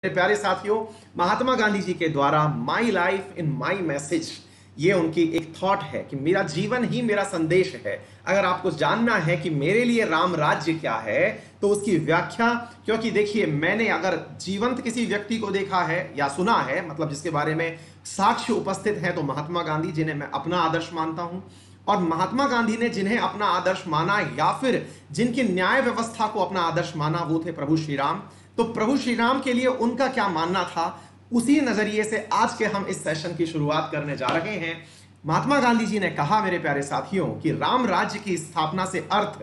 मेरे प्यारे साथियों, महात्मा गांधी जी के द्वारा my life in my message, ये उनकी एक थॉट है कि मेरा जीवन ही मेरा संदेश है। अगर आपको जानना है कि मेरे लिए राम राज्य क्या है तो उसकी व्याख्या, क्योंकि देखिए मैंने अगर जीवंत किसी व्यक्ति को देखा है या सुना है, मतलब जिसके बारे में साक्ष्य उपस्थित हैं, तो महात्मा गांधी, जिन्हें मैं अपना आदर्श मानता हूं। और महात्मा गांधी ने जिन्हें अपना आदर्श माना या फिर जिनकी न्याय व्यवस्था को अपना आदर्श माना, वो थे प्रभु श्री राम। तो प्रभु श्री राम के लिए उनका क्या मानना था, उसी नजरिए से आज के हम इस सेशन की शुरुआत करने जा रहे हैं। महात्मा गांधी जी ने कहा मेरे प्यारे साथियों कि राम राज्य की स्थापना से अर्थ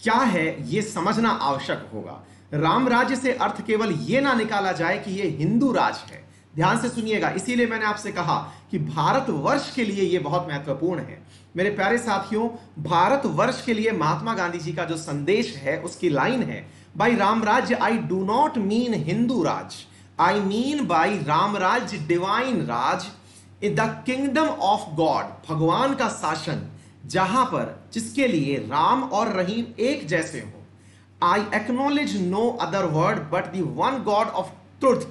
क्या है यह समझना आवश्यक होगा। राम राज्य से अर्थ केवल यह ना निकाला जाए कि यह हिंदू राज है। ध्यान से सुनिएगा, इसीलिए मैंने आपसे कहा कि भारतवर्ष के लिए यह बहुत महत्वपूर्ण है। मेरे प्यारे साथियों, भारतवर्ष के लिए महात्मा गांधी जी का जो संदेश है उसकी लाइन है, by Ram Rajya I do not mean Hindu Raj, I mean by Ram Rajya divine Raj, in the kingdom of God, भगवान का शासन जहां पर जिसके लिए राम और रहीम एक जैसे हो। I acknowledge no other word but the one god of truth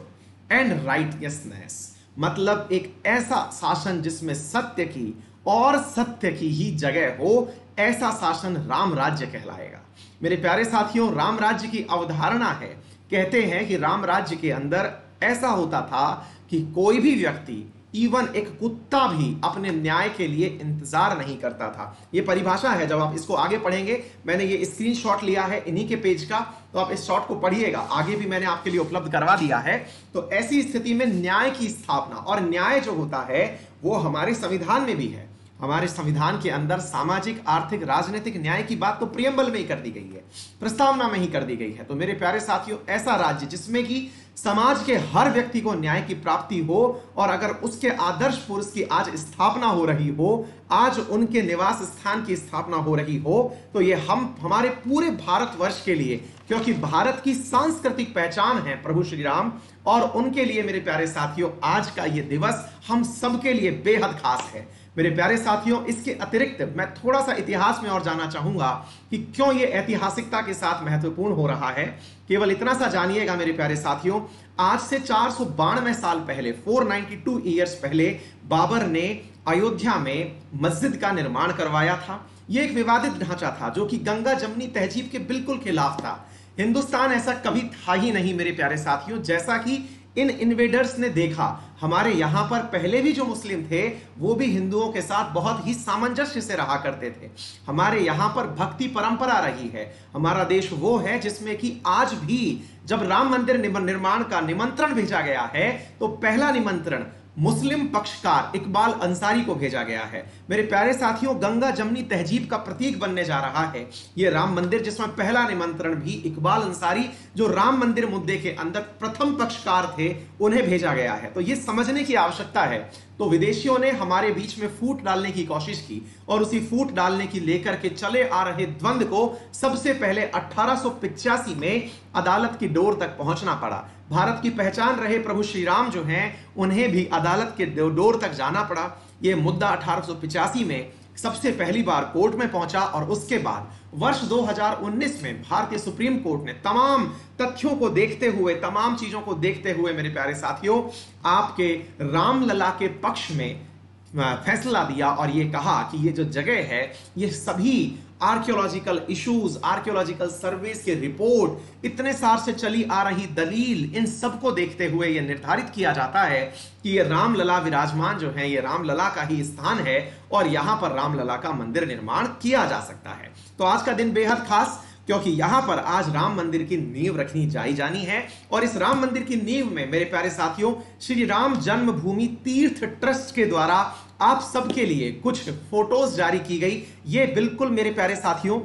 and righteousness, मतलब एक ऐसा शासन जिसमें सत्य की और सत्य की ही जगह हो, ऐसा शासन राम राज्य कहलाएगा। मेरे प्यारे साथियों, राम राज्य की अवधारणा है, कहते हैं कि राम राज्य के अंदर ऐसा होता था कि कोई भी व्यक्ति, इवन एक कुत्ता भी अपने न्याय के लिए इंतजार नहीं करता था। यह परिभाषा है, जब आप इसको आगे पढ़ेंगे, मैंने ये स्क्रीनशॉट लिया है इन्हीं के पेज का, तो आप इस शॉट को पढ़िएगा, आगे भी मैंने आपके लिए उपलब्ध करवा दिया है। तो ऐसी स्थिति में न्याय की स्थापना, और न्याय जो होता है वो हमारे संविधान में भी है। हमारे संविधान के अंदर सामाजिक, आर्थिक, राजनीतिक न्याय की बात तो प्रियम्बल में ही कर दी गई है, प्रस्तावना में ही कर दी गई है। तो मेरे प्यारे साथियों, ऐसा राज्य जिसमें कि समाज के हर व्यक्ति को न्याय की प्राप्ति हो, और अगर उसके आदर्श पुरुष की आज स्थापना हो रही हो, आज उनके निवास स्थान की स्थापना हो रही हो, तो ये हमारे पूरे भारतवर्ष के लिए, क्योंकि भारत की सांस्कृतिक पहचान है प्रभु श्री राम, और उनके लिए मेरे प्यारे साथियों आज का ये दिवस हम सबके लिए बेहद खास है। मेरे प्यारे साथियों, इसके अतिरिक्त मैं थोड़ा सा इतिहास में और जाना चाहूंगा कि क्यों ये ऐतिहासिकता के साथ महत्वपूर्ण हो रहा है। केवल इतना सा जानिएगा मेरे प्यारे साथियों, आज से 492 साल पहले, 492 ईयर्स पहले, बाबर ने अयोध्या में मस्जिद का निर्माण करवाया था। यह एक विवादित ढांचा था जो कि गंगा जमनी तहजीब के बिल्कुल खिलाफ था। हिंदुस्तान ऐसा कभी था ही नहीं मेरे प्यारे साथियों। जैसा कि इन इन्वेडर्स ने देखा, हमारे यहां पर पहले भी जो मुस्लिम थे वो भी हिंदुओं के साथ बहुत ही सामंजस्य से रहा करते थे। हमारे यहां पर भक्ति परंपरा रही है। हमारा देश वो है जिसमें कि आज भी जब राम मंदिर निर्माण का निमंत्रण भेजा गया है, तो पहला निमंत्रण मुस्लिम पक्षकार इकबाल अंसारी को भेजा गया है। मेरे प्यारे साथियों, गंगा जमनी तहजीब का प्रतीक बनने जा रहा है यह राम मंदिर, जिसमें पहला निमंत्रण भी इकबाल अंसारी, जो राम मंदिर मुद्दे के अंदर प्रथम पक्षकार थे, उन्हें भेजा गया है। तो यह समझने की आवश्यकता है। तो विदेशियों ने हमारे बीच में फूट डालने की कोशिश की, और उसी फूट डालने की लेकर के चले आ रहे द्वंद को सबसे पहले 1885 में अदालत की डोर तक पहुंचना पड़ा। भारत की पहचान रहे प्रभु श्री राम जो हैं, उन्हें भी अदालत के डोर तक जाना पड़ा। यह मुद्दा 1885 में सबसे पहली बार कोर्ट में पहुंचा, और उसके बाद वर्ष 2019 में भारतीय सुप्रीम कोर्ट ने तमाम तथ्यों को देखते हुए, तमाम चीजों को देखते हुए मेरे प्यारे साथियों, आपके रामलला के पक्ष में फैसला दिया, और यह कहा कि ये जो जगह है, ये सभी आर्कियोलॉजिकल इश्यूज, आर्कियोलॉजिकल सर्वेस के रिपोर्ट, इतने साल से चली आ रही दलील, इन सब को देखते हुए यह निर्धारित किया जाता है कि ये रामलला विराजमान जो है, ये रामलला का ही स्थान है, और यहां पर रामलला का मंदिर निर्माण किया जा सकता है। तो आज का दिन बेहद खास, क्योंकि यहां पर आज राम मंदिर की नींव रखनी जानी है। और इस राम मंदिर की नींव में मेरे प्यारे साथियों, श्री राम जन्मभूमि तीर्थ ट्रस्ट के द्वारा आप सबके लिए कुछ फोटोज जारी की गई। ये बिल्कुल मेरे प्यारे साथियों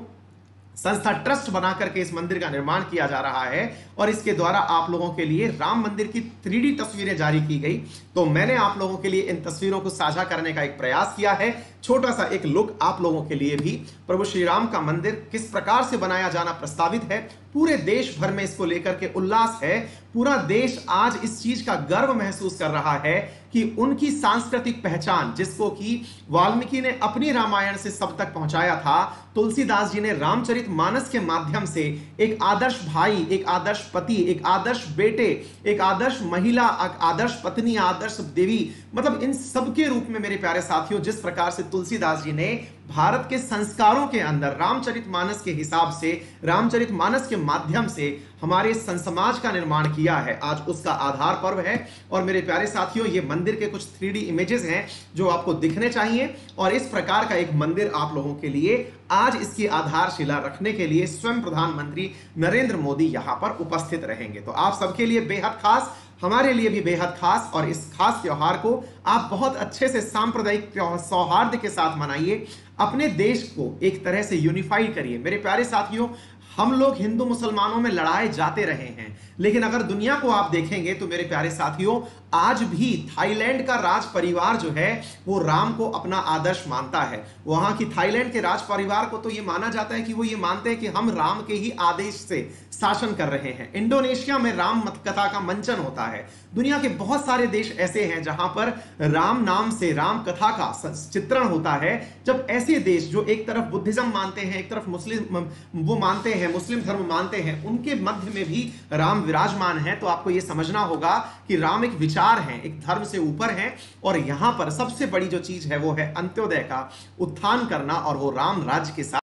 संस्था ट्रस्ट बना करके इस मंदिर का निर्माण किया जा रहा है, और इसके द्वारा आप लोगों के लिए राम मंदिर की 3D तस्वीरें जारी की गई। तो मैंने आप लोगों के लिए इन तस्वीरों को साझा करने का एक प्रयास किया है। छोटा सा एक लुक आप लोगों के लिए भी, प्रभु श्री राम का मंदिर किस प्रकार से बनाया जाना प्रस्तावित है, पूरे देश भर में इसको लेकर के उल्लास है। पूरा देश आज इस चीज का गर्व महसूस कर रहा है कि उनकी सांस्कृतिक पहचान, जिसको कि वाल्मीकि ने अपनी रामायण से सब तक पहुंचाया था, तुलसीदास जी ने रामचरितमानस के माध्यम से एक आदर्श भाई, एक आदर्श पति, एक आदर्श बेटे, एक आदर्श महिला, एक आदर्श पत्नी, आदर्श देवी, मतलब इन सबके रूप में मेरे प्यारे साथियों, जिस प्रकार से तुलसीदास जी ने भारत के संस्कारों के अंदर रामचरितमानस के हिसाब से, रामचरितमानस के माध्यम से हमारे संसमाज का निर्माण किया है, आज उसका आधार पर्व है। और मेरे प्यारे साथियों, ये मंदिर के कुछ 3D इमेजेस हैं जो आपको दिखने चाहिए, और इस प्रकार का एक मंदिर आप लोगों के लिए आज इसकी आधारशिला रखने के लिए स्वयं प्रधानमंत्री नरेंद्र मोदी यहां पर उपस्थित रहेंगे। तो आप सबके लिए बेहद खास, हमारे लिए भी बेहद खास, और इस खास त्योहार को आप बहुत अच्छे से सांप्रदायिक सौहार्द के साथ मनाइए, अपने देश को एक तरह से यूनिफाइड करिए। मेरे प्यारे साथियों, हम लोग हिंदू मुसलमानों में लड़ाए जाते रहे हैं, लेकिन अगर दुनिया को आप देखेंगे तो मेरे प्यारे साथियों, आज भी थाईलैंड का राज परिवार जो है वो राम को अपना आदर्श मानता है। वहां की थाईलैंड के राज परिवार को तो ये माना जाता है कि वो ये मानते हैं कि हम राम के ही आदेश से शासन कर रहे हैं। इंडोनेशिया में राम कथा का मंचन होता है। दुनिया के बहुत सारे देश ऐसे हैं जहां पर राम नाम से राम कथा का चित्रण होता है। जब ऐसे देश जो एक तरफ बुद्धिज्म मानते हैं, एक तरफ मुस्लिम वो मानते हैं, मुस्लिम धर्म मानते हैं, उनके मध्य में भी राम विराजमान है, तो आपको यह समझना होगा कि राम एक विचार है, एक धर्म से ऊपर है। और यहां पर सबसे बड़ी जो चीज है वो है अंत्योदय का उत्थान करना, और वो राम राज्य के साथ